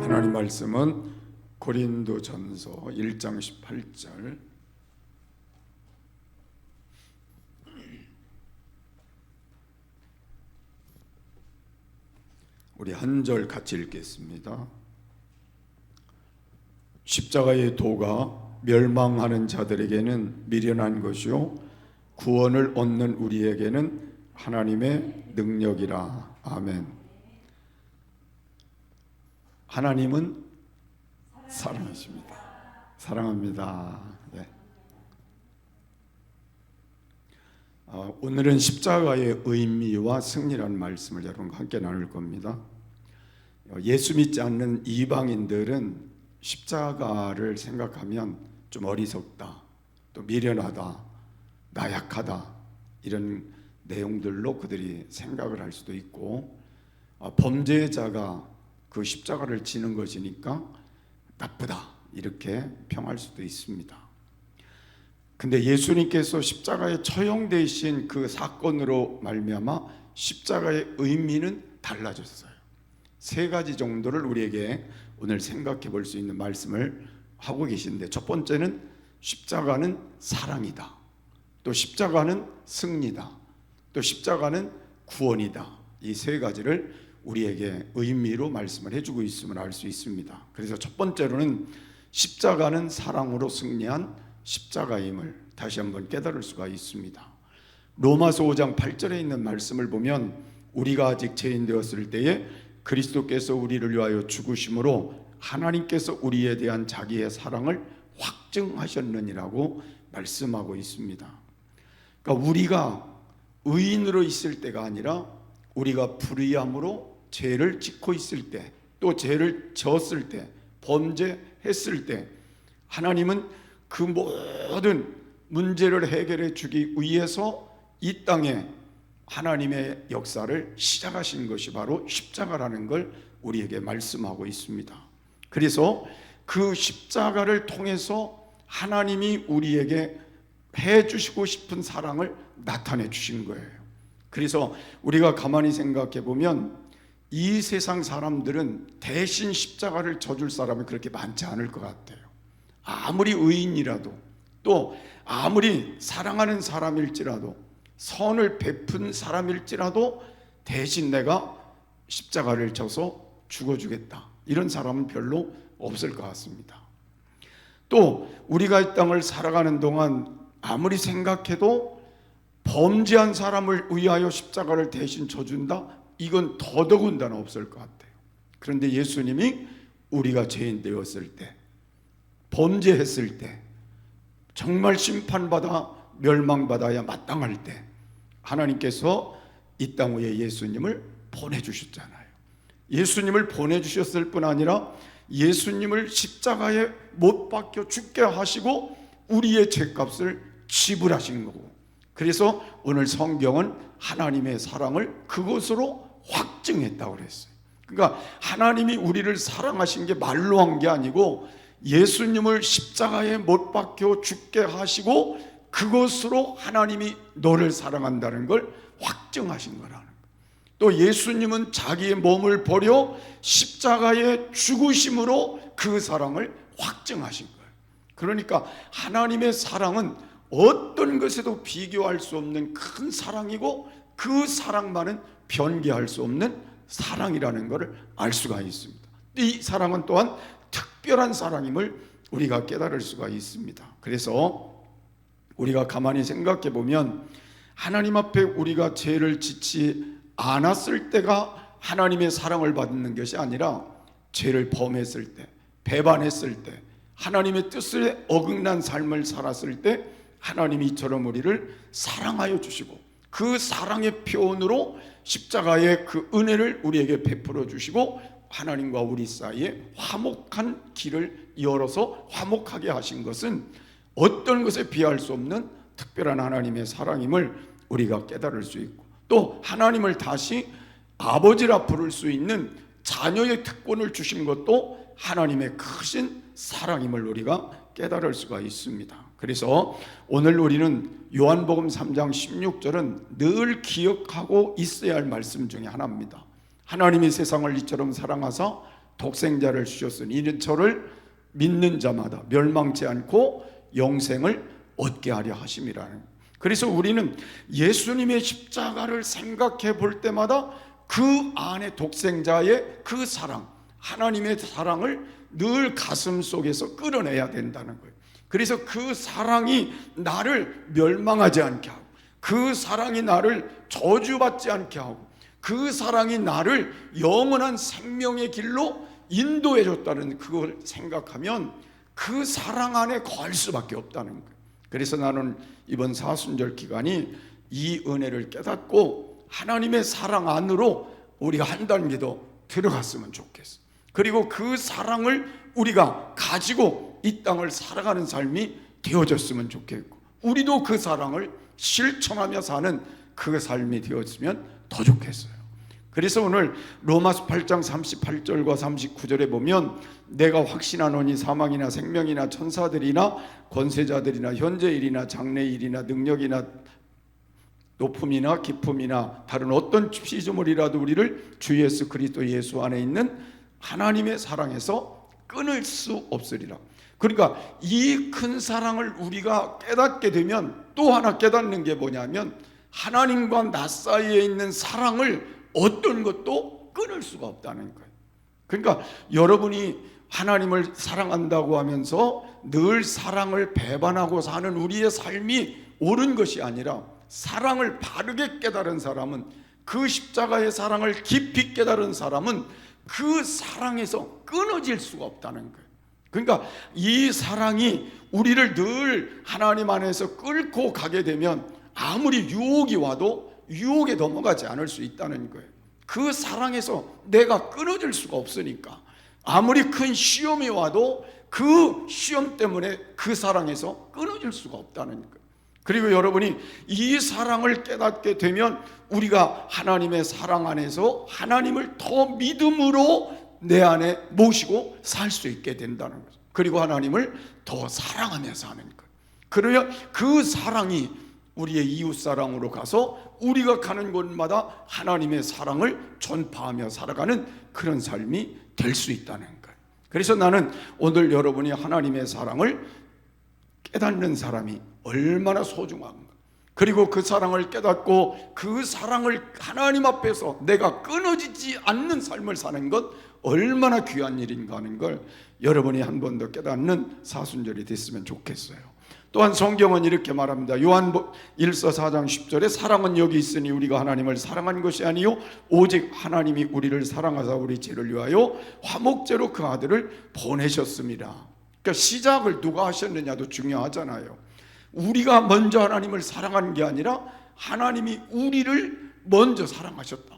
하나님 말씀은 고린도전서 1장 18절, 우리 한 절 같이 읽겠습니다. 십자가의 도가 멸망하는 자들에게는 미련한 것이요 구원을 얻는 우리에게는 하나님의 능력이라. 아멘. 하나님은 사랑이십니다. 사랑합니다. 네. 오늘은 십자가의 의미와 승리라는 말씀을 여러분과 함께 나눌 겁니다. 예수 믿지 않는 이방인들은 십자가를 생각하면 좀 어리석다, 또 미련하다, 나약하다, 이런 내용들로 그들이 생각을 할 수도 있고, 범죄자가 그 십자가를 지는 것이니까 나쁘다, 이렇게 평할 수도 있습니다. 근데 예수님께서 십자가에 처형되신 그 사건으로 말미암아 십자가의 의미는 달라졌어요. 세 가지 정도를 우리에게 오늘 생각해 볼 수 있는 말씀을 하고 계신데, 첫 번째는 십자가는 사랑이다, 또 십자가는 승리다, 또 십자가는 구원이다. 이 세 가지를 우리에게 의미로 말씀을 해주고 있음을 알 수 있습니다. 그래서 첫 번째로는 십자가는 사랑으로 승리한 십자가임을 다시 한번 깨달을 수가 있습니다. 로마서 5장 8절에 있는 말씀을 보면, 우리가 아직 죄인 되었을 때에 그리스도께서 우리를 위하여 죽으심으로 하나님께서 우리에 대한 자기의 사랑을 확증하셨느니라고 말씀하고 있습니다. 그러니까 우리가 의인으로 있을 때가 아니라 우리가 불의함으로 죄를 짓고 있을 때, 또 죄를 졌을 때, 범죄했을 때, 하나님은 그 모든 문제를 해결해 주기 위해서 이 땅에 하나님의 역사를 시작하신 것이 바로 십자가라는 걸 우리에게 말씀하고 있습니다. 그래서 그 십자가를 통해서 하나님이 우리에게 해주시고 싶은 사랑을 나타내 주신 거예요. 그래서 우리가 가만히 생각해 보면 이 세상 사람들은 대신 십자가를 져줄 사람이 그렇게 많지 않을 것 같아요. 아무리 의인이라도, 또 아무리 사랑하는 사람일지라도, 선을 베푼 사람일지라도 대신 내가 십자가를 져서 죽어주겠다, 이런 사람은 별로 없을 것 같습니다. 또 우리가 이 땅을 살아가는 동안 아무리 생각해도 범죄한 사람을 위하여 십자가를 대신 져준다, 이건 더더군다나 없을 것 같아요. 그런데 예수님이 우리가 죄인 되었을 때, 범죄했을 때, 정말 심판받아 멸망받아야 마땅할 때 하나님께서 이 땅 위에 예수님을 보내주셨잖아요. 예수님을 보내주셨을 뿐 아니라 예수님을 십자가에 못 박혀 죽게 하시고 우리의 죄값을 지불하신 거고, 그래서 오늘 성경은 하나님의 사랑을 그것으로 확증했다고 그랬어요. 그러니까 하나님이 우리를 사랑하신 게 말로 한 게 아니고 예수님을 십자가에 못 박혀 죽게 하시고 그것으로 하나님이 너를 사랑한다는 걸 확증하신 거라는 거예요. 또 예수님은 자기의 몸을 버려 십자가에 죽으심으로 그 사랑을 확증하신 거예요. 그러니까 하나님의 사랑은 어떤 것에도 비교할 수 없는 큰 사랑이고, 그 사랑만은 변개할 수 없는 사랑이라는 것을 알 수가 있습니다. 이 사랑은 또한 특별한 사랑임을 우리가 깨달을 수가 있습니다. 그래서 우리가 가만히 생각해 보면 하나님 앞에 우리가 죄를 짓지 않았을 때가 하나님의 사랑을 받는 것이 아니라, 죄를 범했을 때, 배반했을 때, 하나님의 뜻에 어긋난 삶을 살았을 때 하나님이 이처럼 우리를 사랑하여 주시고, 그 사랑의 표현으로 십자가의 그 은혜를 우리에게 베풀어 주시고 하나님과 우리 사이에 화목한 길을 열어서 화목하게 하신 것은 어떤 것에 비할 수 없는 특별한 하나님의 사랑임을 우리가 깨달을 수 있고, 또 하나님을 다시 아버지라 부를 수 있는 자녀의 특권을 주신 것도 하나님의 크신 사랑임을 우리가 깨달을 수가 있습니다. 그래서 오늘 우리는 요한복음 3장 16절은 늘 기억하고 있어야 할 말씀 중에 하나입니다. 하나님이 세상을 이처럼 사랑하사 독생자를 주셨으니 이는 저를 믿는 자마다 멸망치 않고 영생을 얻게 하려 하심이라는. 그래서 우리는 예수님의 십자가를 생각해 볼 때마다 그 안에 독생자의 그 사랑, 하나님의 사랑을 늘 가슴 속에서 끌어내야 된다는 거예요. 그래서 그 사랑이 나를 멸망하지 않게 하고, 그 사랑이 나를 저주받지 않게 하고, 그 사랑이 나를 영원한 생명의 길로 인도해 줬다는 그걸 생각하면 그 사랑 안에 거할 수밖에 없다는 거예요. 그래서 나는 이번 사순절 기간이 이 은혜를 깨닫고 하나님의 사랑 안으로 우리가 한 단계 더 들어갔으면 좋겠어. 그리고 그 사랑을 우리가 가지고 이 땅을 살아가는 삶이 되어졌으면 좋겠고, 우리도 그 사랑을 실천하며 사는 그 삶이 되었으면 더 좋겠어요. 그래서 오늘 로마서 8장 38절과 39절에 보면 내가 확신하노니 사망이나 생명이나 천사들이나 권세자들이나 현재일이나 장래일이나 능력이나 높음이나 깊음이나 다른 어떤 피조물이라도 우리를 주 예수 그리스도 예수 안에 있는 하나님의 사랑에서 끊을 수 없으리라. 그러니까 이 큰 사랑을 우리가 깨닫게 되면 또 하나 깨닫는 게 뭐냐면 하나님과 나 사이에 있는 사랑을 어떤 것도 끊을 수가 없다는 거예요. 그러니까 여러분이 하나님을 사랑한다고 하면서 늘 사랑을 배반하고 사는 우리의 삶이 옳은 것이 아니라, 사랑을 바르게 깨달은 사람은, 그 십자가의 사랑을 깊이 깨달은 사람은 그 사랑에서 끊어질 수가 없다는 거예요. 그러니까 이 사랑이 우리를 늘 하나님 안에서 끌고 가게 되면 아무리 유혹이 와도 유혹에 넘어가지 않을 수 있다는 거예요. 그 사랑에서 내가 끊어질 수가 없으니까 아무리 큰 시험이 와도 그 시험 때문에 그 사랑에서 끊어질 수가 없다는 거예요. 그리고 여러분이 이 사랑을 깨닫게 되면 우리가 하나님의 사랑 안에서 하나님을 더 믿음으로 내 안에 모시고 살 수 있게 된다는 거죠. 그리고 하나님을 더 사랑하며 사는 거예요. 그러면 그 사랑이 우리의 이웃사랑으로 가서 우리가 가는 곳마다 하나님의 사랑을 전파하며 살아가는 그런 삶이 될 수 있다는 거예요. 그래서 나는 오늘 여러분이 하나님의 사랑을 깨닫는 사람이 얼마나 소중한가, 그리고 그 사랑을 깨닫고 그 사랑을 하나님 앞에서 내가 끊어지지 않는 삶을 사는 것 얼마나 귀한 일인가 하는 걸 여러분이 한 번 더 깨닫는 사순절이 됐으면 좋겠어요. 또한 성경은 이렇게 말합니다. 요한 1서 4장 10절에 사랑은 여기 있으니 우리가 하나님을 사랑한 것이 아니요 오직 하나님이 우리를 사랑하사 우리 죄를 위하여 화목제로 그 아들을 보내셨습니다. 그러니까 시작을 누가 하셨느냐도 중요하잖아요. 우리가 먼저 하나님을 사랑한 게 아니라 하나님이 우리를 먼저 사랑하셨다.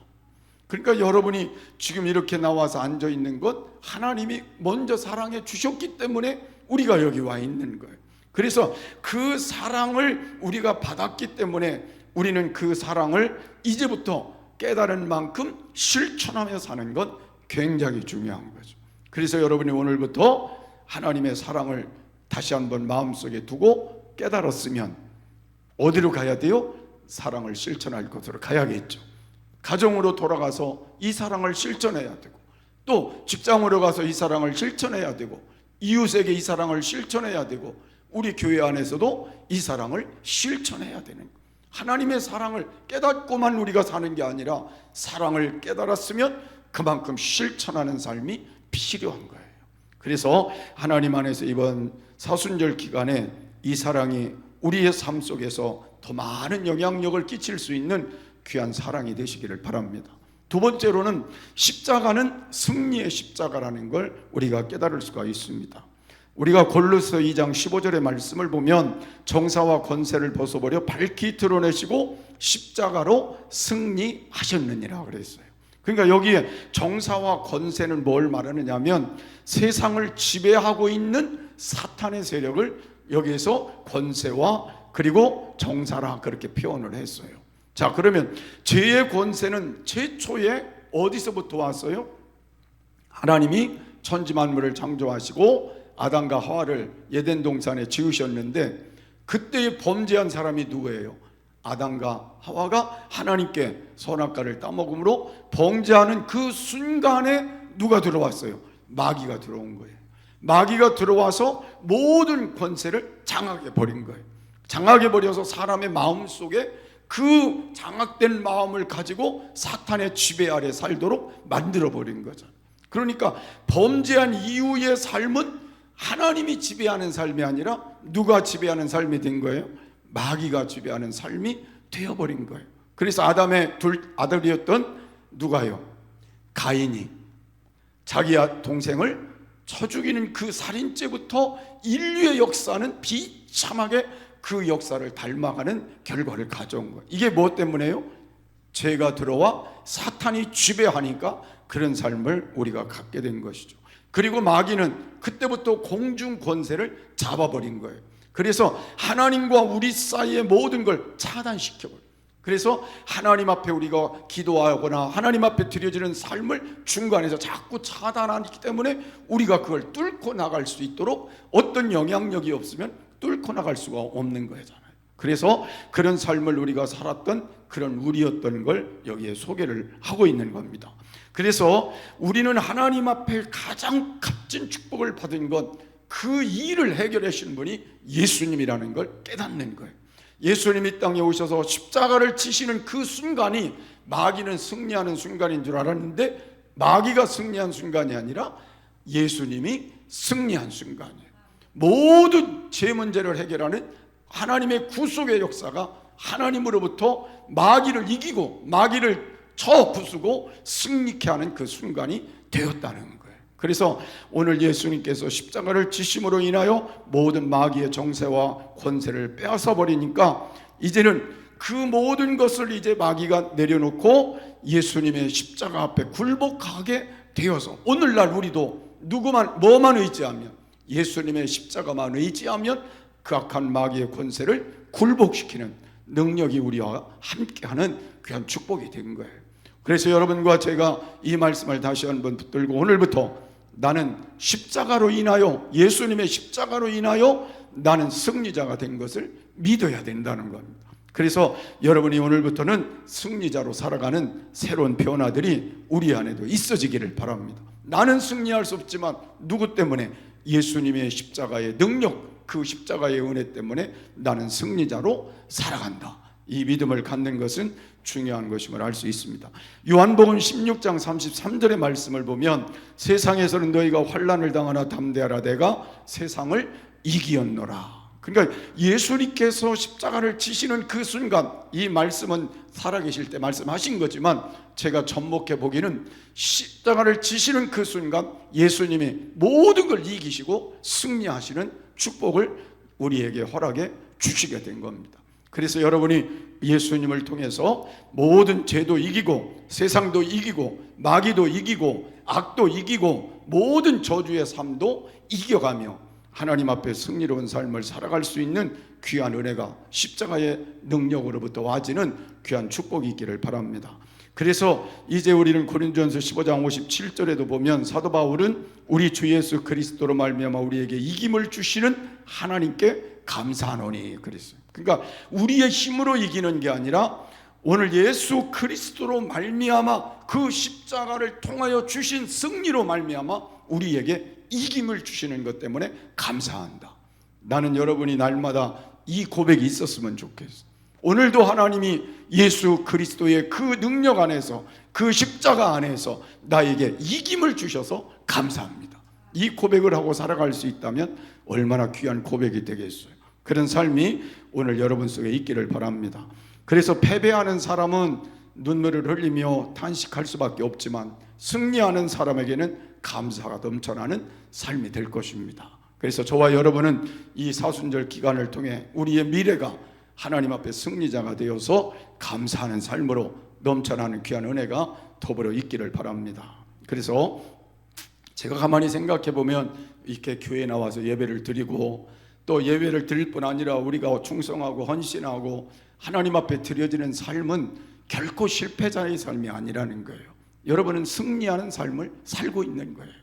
그러니까 여러분이 지금 이렇게 나와서 앉아 있는 것 하나님이 먼저 사랑해 주셨기 때문에 우리가 여기 와 있는 거예요. 그래서 그 사랑을 우리가 받았기 때문에 우리는 그 사랑을 이제부터 깨달은 만큼 실천하며 사는 건 굉장히 중요한 거죠. 그래서 여러분이 오늘부터 하나님의 사랑을 다시 한번 마음속에 두고 깨달았으면 어디로 가야 돼요? 사랑을 실천할 곳으로 가야겠죠. 가정으로 돌아가서 이 사랑을 실천해야 되고, 또 직장으로 가서 이 사랑을 실천해야 되고, 이웃에게 이 사랑을 실천해야 되고, 우리 교회 안에서도 이 사랑을 실천해야 되는 거예요. 하나님의 사랑을 깨닫고만 우리가 사는 게 아니라 사랑을 깨달았으면 그만큼 실천하는 삶이 필요한 거예요. 그래서 하나님 안에서 이번 사순절 기간에 이 사랑이 우리의 삶 속에서 더 많은 영향력을 끼칠 수 있는 귀한 사랑이 되시기를 바랍니다. 두 번째로는 십자가는 승리의 십자가라는 걸 우리가 깨달을 수가 있습니다. 우리가 골로새 2장 15절의 말씀을 보면 정사와 권세를 벗어버려 밝히 드러내시고 십자가로 승리하셨느니라 그랬어요. 그러니까 여기에 정사와 권세는 뭘 말하느냐 하면 세상을 지배하고 있는 사탄의 세력을 여기에서 권세와 그리고 정사라 그렇게 표현을 했어요. 자, 그러면 죄의 권세는 최초에 어디서부터 왔어요? 하나님이 천지 만물을 창조하시고 아담과 하와를 에덴 동산에 지으셨는데 그때 범죄한 사람이 누구예요? 아담과 하와가 하나님께 선악과를 따먹음으로 범죄하는 그 순간에 누가 들어왔어요? 마귀가 들어온 거예요. 마귀가 들어와서 모든 권세를 장악해 버린 거예요. 장악해 버려서 사람의 마음 속에 그 장악된 마음을 가지고 사탄의 지배 아래 살도록 만들어 버린 거죠. 그러니까 범죄한 이후의 삶은 하나님이 지배하는 삶이 아니라 누가 지배하는 삶이 된 거예요? 마귀가 지배하는 삶이 되어버린 거예요. 그래서 아담의 둘 아들이었던 누가요? 가인이 자기 동생을 쳐 죽이는 그 살인죄부터 인류의 역사는 비참하게 그 역사를 닮아가는 결과를 가져온 거예요. 이게 무엇 때문에요? 죄가 들어와 사탄이 지배하니까 그런 삶을 우리가 갖게 된 것이죠. 그리고 마귀는 그때부터 공중 권세를 잡아버린 거예요. 그래서 하나님과 우리 사이의 모든 걸 차단시켜버려요. 그래서 하나님 앞에 우리가 기도하거나 하나님 앞에 드려지는 삶을 중간에서 자꾸 차단하기 때문에 우리가 그걸 뚫고 나갈 수 있도록 어떤 영향력이 없으면 뚫고 나갈 수가 없는 거잖아요. 그래서 그런 삶을 우리가 살았던 그런 우리였던 걸 여기에 소개를 하고 있는 겁니다. 그래서 우리는 하나님 앞에 가장 값진 축복을 받은 것, 그 일을 해결하신 분이 예수님이라는 걸 깨닫는 거예요. 예수님이 땅에 오셔서 십자가를 치시는 그 순간이 마귀는 승리하는 순간인 줄 알았는데 마귀가 승리한 순간이 아니라 예수님이 승리한 순간이에요. 모든 죄 문제를 해결하는 하나님의 구속의 역사가 하나님으로부터 마귀를 이기고 마귀를 쳐 부수고 승리케 하는 그 순간이 되었다는 거예요. 그래서 오늘 예수님께서 십자가를 지심으로 인하여 모든 마귀의 정세와 권세를 빼앗아 버리니까 이제는 그 모든 것을 이제 마귀가 내려놓고 예수님의 십자가 앞에 굴복하게 되어서 오늘날 우리도 뭐만 의지하면, 예수님의 십자가만 의지하면 그 악한 마귀의 권세를 굴복시키는 능력이 우리와 함께하는 귀한 축복이 된 거예요. 그래서 여러분과 제가 이 말씀을 다시 한번 붙들고 오늘부터 나는 십자가로 인하여, 예수님의 십자가로 인하여 나는 승리자가 된 것을 믿어야 된다는 겁니다. 그래서 여러분이 오늘부터는 승리자로 살아가는 새로운 변화들이 우리 안에도 있어지기를 바랍니다. 나는 승리할 수 없지만 누구 때문에? 예수님의 십자가의 능력, 그 십자가의 은혜 때문에 나는 승리자로 살아간다. 이 믿음을 갖는 것은 중요한 것임을 알 수 있습니다. 요한복음 16장 33절의 말씀을 보면 세상에서는 너희가 환난을 당하나 담대하라, 내가 세상을 이기었노라. 그러니까 예수님께서 십자가를 지시는 그 순간, 이 말씀은 살아계실 때 말씀하신 거지만 제가 접목해 보기는 십자가를 지시는 그 순간 예수님이 모든 걸 이기시고 승리하시는 축복을 우리에게 허락해 주시게 된 겁니다. 그래서 여러분이 예수님을 통해서 모든 죄도 이기고 세상도 이기고 마귀도 이기고 악도 이기고 모든 저주의 삶도 이겨가며 하나님 앞에 승리로운 삶을 살아갈 수 있는 귀한 은혜가 십자가의 능력으로부터 와지는 귀한 축복이 있기를 바랍니다. 그래서 이제 우리는 고린도전서 15장 57절에도 보면 사도 바울은 우리 주 예수 그리스도로 말미암아 우리에게 이김을 주시는 하나님께 감사하노니 그랬어요. 그러니까 우리의 힘으로 이기는 게 아니라 오늘 예수 그리스도로 말미암아 그 십자가를 통하여 주신 승리로 말미암아 우리에게 이김을 주시는 것 때문에 감사한다. 나는 여러분이 날마다 이 고백이 있었으면 좋겠어. 오늘도 하나님이 예수 그리스도의 그 능력 안에서, 그 십자가 안에서 나에게 이김을 주셔서 감사합니다. 이 고백을 하고 살아갈 수 있다면 얼마나 귀한 고백이 되겠어요. 그런 삶이 오늘 여러분 속에 있기를 바랍니다. 그래서 패배하는 사람은 눈물을 흘리며 탄식할 수밖에 없지만 승리하는 사람에게는 감사가 넘쳐나는 삶이 될 것입니다. 그래서 저와 여러분은 이 사순절 기간을 통해 우리의 미래가 하나님 앞에 승리자가 되어서 감사하는 삶으로 넘쳐나는 귀한 은혜가 더불어 있기를 바랍니다. 그래서 제가 가만히 생각해 보면 이렇게 교회에 나와서 예배를 드리고 또 예배를 드릴 뿐 아니라 우리가 충성하고 헌신하고 하나님 앞에 드려지는 삶은 결코 실패자의 삶이 아니라는 거예요. 여러분은 승리하는 삶을 살고 있는 거예요.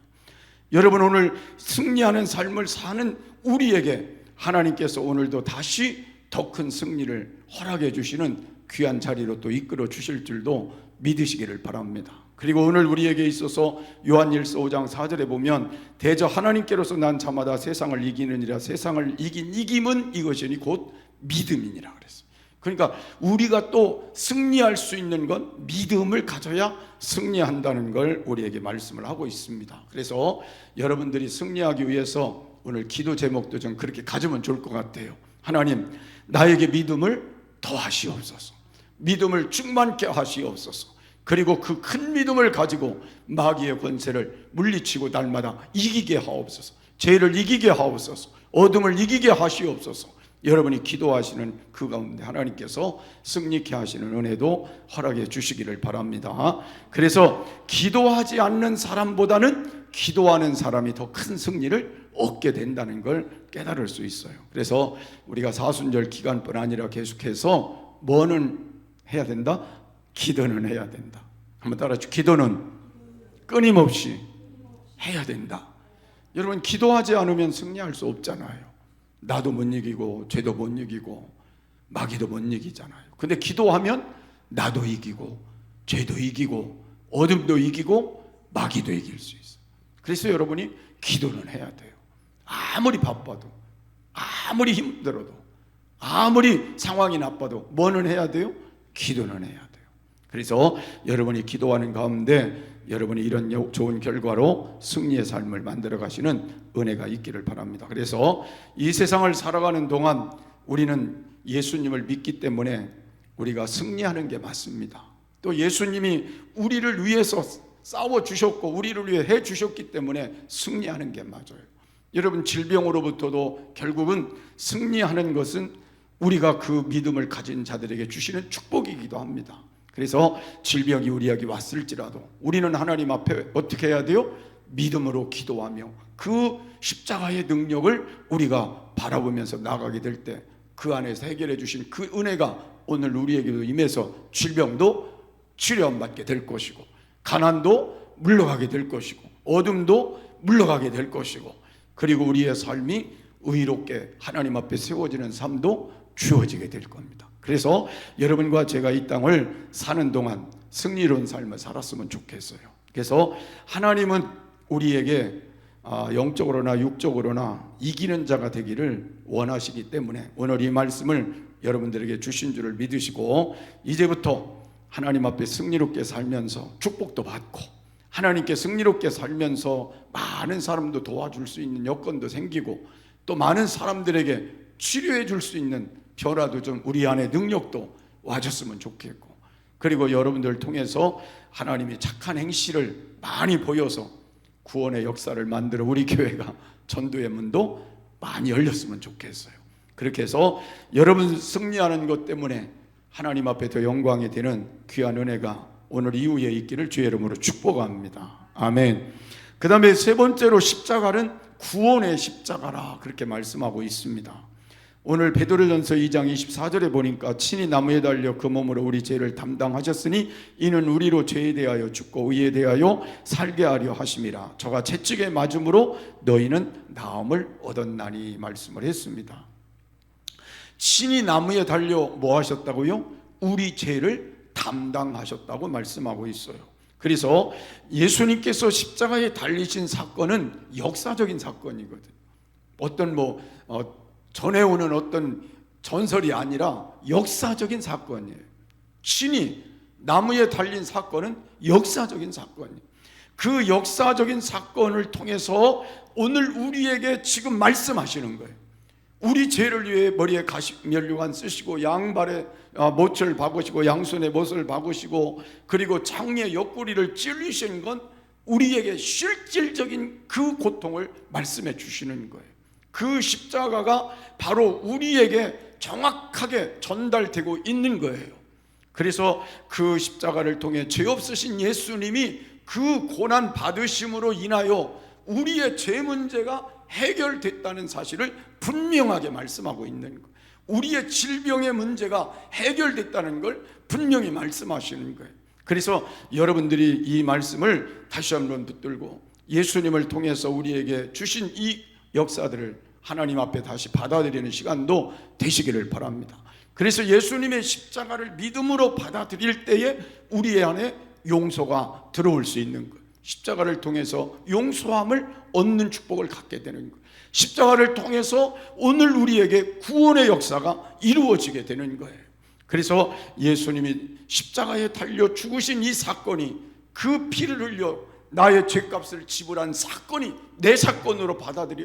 여러분 오늘 승리하는 삶을 사는 우리에게 하나님께서 오늘도 다시 더 큰 승리를 허락해 주시는 귀한 자리로 또 이끌어 주실 줄도 믿으시기를 바랍니다. 그리고 오늘 우리에게 있어서 요한일서 5장 4절에 보면 대저 하나님께로서 난 자마다 세상을 이기느니라. 세상을 이긴 이김은 이것이니 곧 믿음이니라 그랬어요. 그러니까 우리가 또 승리할 수 있는 건 믿음을 가져야 승리한다는 걸 우리에게 말씀을 하고 있습니다. 그래서 여러분들이 승리하기 위해서 오늘 기도 제목도 좀 그렇게 가지면 좋을 것 같아요. 하나님, 나에게 믿음을 더하시옵소서. 믿음을 충만케 하시옵소서. 그리고 그 큰 믿음을 가지고 마귀의 권세를 물리치고 날마다 이기게 하옵소서. 죄를 이기게 하옵소서. 어둠을 이기게 하시옵소서. 여러분이 기도하시는 그 가운데 하나님께서 승리케 하시는 은혜도 허락해 주시기를 바랍니다. 그래서 기도하지 않는 사람보다는 기도하는 사람이 더 큰 승리를 얻게 된다는 걸 깨달을 수 있어요. 그래서 우리가 사순절 기간뿐 아니라 계속해서 뭐는 해야 된다? 기도는 해야 된다. 한번 따라하시죠. 기도는 끊임없이 해야 된다. 여러분, 기도하지 않으면 승리할 수 없잖아요. 나도 못 이기고 죄도 못 이기고 마귀도 못 이기잖아요. 근데 기도하면 나도 이기고 죄도 이기고 어둠도 이기고 마귀도 이길 수 있어요. 그래서 여러분이 기도는 해야 돼요. 아무리 바빠도, 아무리 힘들어도, 아무리 상황이 나빠도 뭐는 해야 돼요? 기도는 해야 돼요. 그래서 여러분이 기도하는 가운데 여러분이 이런 좋은 결과로 승리의 삶을 만들어 가시는 은혜가 있기를 바랍니다. 그래서 이 세상을 살아가는 동안 우리는 예수님을 믿기 때문에 우리가 승리하는 게 맞습니다. 또 예수님이 우리를 위해서 싸워주셨고 우리를 위해 해주셨기 때문에 승리하는 게 맞아요. 여러분, 질병으로부터도 결국은 승리하는 것은 우리가 그 믿음을 가진 자들에게 주시는 축복이기도 합니다. 그래서 질병이 우리에게 왔을지라도 우리는 하나님 앞에 어떻게 해야 돼요? 믿음으로 기도하며 그 십자가의 능력을 우리가 바라보면서 나가게 될 때 그 안에서 해결해 주신 그 은혜가 오늘 우리에게도 임해서 질병도 치료받게 될 것이고 가난도 물러가게 될 것이고 어둠도 물러가게 될 것이고 그리고 우리의 삶이 의롭게 하나님 앞에 세워지는 삶도 주어지게 될 겁니다. 그래서 여러분과 제가 이 땅을 사는 동안 승리로운 삶을 살았으면 좋겠어요. 그래서 하나님은 우리에게 영적으로나 육적으로나 이기는 자가 되기를 원하시기 때문에 오늘 이 말씀을 여러분들에게 주신 줄을 믿으시고 이제부터 하나님 앞에 승리롭게 살면서 축복도 받고 하나님께 승리롭게 살면서 많은 사람도 도와줄 수 있는 여건도 생기고 또 많은 사람들에게 치료해 줄 수 있는 변화도 좀 우리 안에 능력도 와줬으면 좋겠고 그리고 여러분들을 통해서 하나님이 착한 행실을 많이 보여서 구원의 역사를 만들어 우리 교회가 전도의 문도 많이 열렸으면 좋겠어요. 그렇게 해서 여러분 승리하는 것 때문에 하나님 앞에 더 영광이 되는 귀한 은혜가 오늘 이후에 있기를 주의 이름으로 축복합니다. 아멘. 그 다음에 세 번째로 십자가는 구원의 십자가라 그렇게 말씀하고 있습니다. 오늘 베드로전서 2장 24절에 보니까 친히 나무에 달려 그 몸으로 우리 죄를 담당하셨으니 이는 우리로 죄에 대하여 죽고 의에 대하여 살게 하려 하심이라. 저가 채찍에 맞음으로 너희는 나음을 얻었나니 말씀을 했습니다. 친히 나무에 달려 뭐 하셨다고요? 우리 죄를 담당하셨다고 말씀하고 있어요. 그래서 예수님께서 십자가에 달리신 사건은 역사적인 사건이거든요. 어떤 전해 오는 어떤 전설이 아니라 역사적인 사건이에요. 친히 나무에 달린 사건은 역사적인 사건이에요. 그 역사적인 사건을 통해서 오늘 우리에게 지금 말씀하시는 거예요. 우리 죄를 위해 머리에 가시면류관 쓰시고 양발에 못을 박으시고 양손에 못을 박으시고 그리고 장에 옆구리를 찔리신 건 우리에게 실질적인 그 고통을 말씀해 주시는 거예요. 그 십자가가 바로 우리에게 정확하게 전달되고 있는 거예요. 그래서 그 십자가를 통해 죄 없으신 예수님이 그 고난 받으심으로 인하여 우리의 죄 문제가 해결됐다는 사실을 분명하게 말씀하고 있는 거예요. 우리의 질병의 문제가 해결됐다는 걸 분명히 말씀하시는 거예요. 그래서 여러분들이 이 말씀을 다시 한번 붙들고 예수님을 통해서 우리에게 주신 이 역사들을 하나님 앞에 다시 받아들이는 시간도 되시기를 바랍니다. 그래서 예수님의 십자가를 믿음으로 받아들일 때에 우리 안에 용서가 들어올 수 있는 거예요. 십자가를 통해서 용서함을 얻는 축복을 갖게 되는 거예요. 십자가를 통해서 오늘 우리에게 구원의 역사가 이루어지게 되는 거예요. 그래서 예수님이 십자가에 달려 죽으신 이 사건이, 그 피를 흘려 나의 죄값을 지불한 사건이 내 사건으로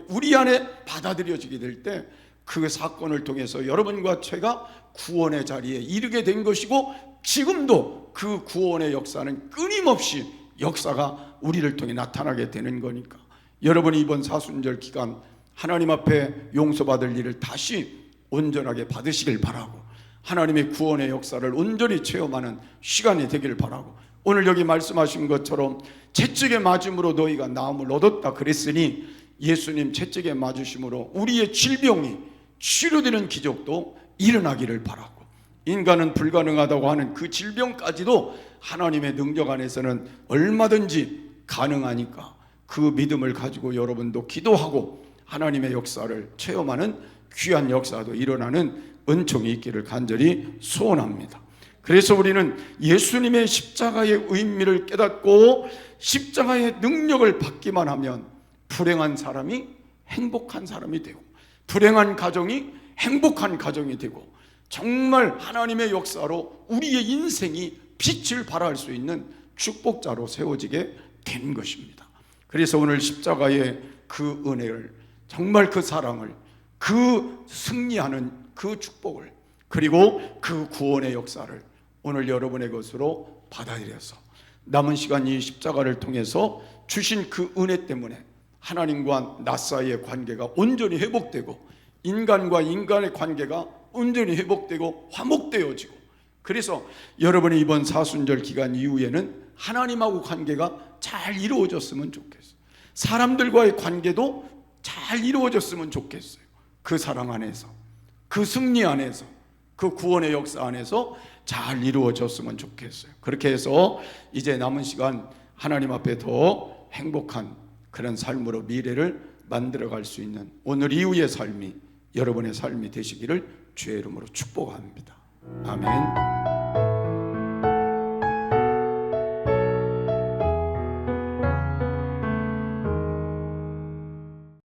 우리 안에 받아들여지게 될 때, 그 사건을 통해서 여러분과 제가 구원의 자리에 이르게 된 것이고, 지금도 그 구원의 역사는 끊임없이 역사가 우리를 통해 나타나게 되는 거니까, 여러분이 이번 사순절 기간 하나님 앞에 용서받을 일을 다시 온전하게 받으시길 바라고, 하나님의 구원의 역사를 온전히 체험하는 시간이 되길 바라고, 오늘 여기 말씀하신 것처럼 채찍에 맞음으로 너희가 나음을 얻었다 그랬으니, 예수님 채찍에 맞으심으로 우리의 질병이 치료되는 기적도 일어나기를 바라고, 인간은 불가능하다고 하는 그 질병까지도 하나님의 능력 안에서는 얼마든지 가능하니까, 그 믿음을 가지고 여러분도 기도하고 하나님의 역사를 체험하는 귀한 역사도 일어나는 은총이 있기를 간절히 소원합니다. 그래서 우리는 예수님의 십자가의 의미를 깨닫고 십자가의 능력을 받기만 하면 불행한 사람이 행복한 사람이 되고, 불행한 가정이 행복한 가정이 되고, 정말 하나님의 역사로 우리의 인생이 빛을 발할 수 있는 축복자로 세워지게 된 것입니다. 그래서 오늘 십자가의 그 은혜를, 정말 그 사랑을, 그 승리하는 그 축복을, 그리고 그 구원의 역사를 오늘 여러분의 것으로 받아들여서 남은 시간 이 십자가를 통해서 주신 그 은혜 때문에 하나님과 나 사이의 관계가 온전히 회복되고, 인간과 인간의 관계가 온전히 회복되고 화목되어지고, 그래서 여러분이 이번 사순절 기간 이후에는 하나님하고 관계가 잘 이루어졌으면 좋겠어요. 사람들과의 관계도 잘 이루어졌으면 좋겠어요. 그 사랑 안에서, 그 승리 안에서, 그 구원의 역사 안에서 잘 이루어졌으면 좋겠어요. 그렇게 해서 이제 남은 시간 하나님 앞에 더 행복한 그런 삶으로 미래를 만들어갈 수 있는 오늘 이후의 삶이 여러분의 삶이 되시기를 주의 이름으로 축복합니다. 아멘.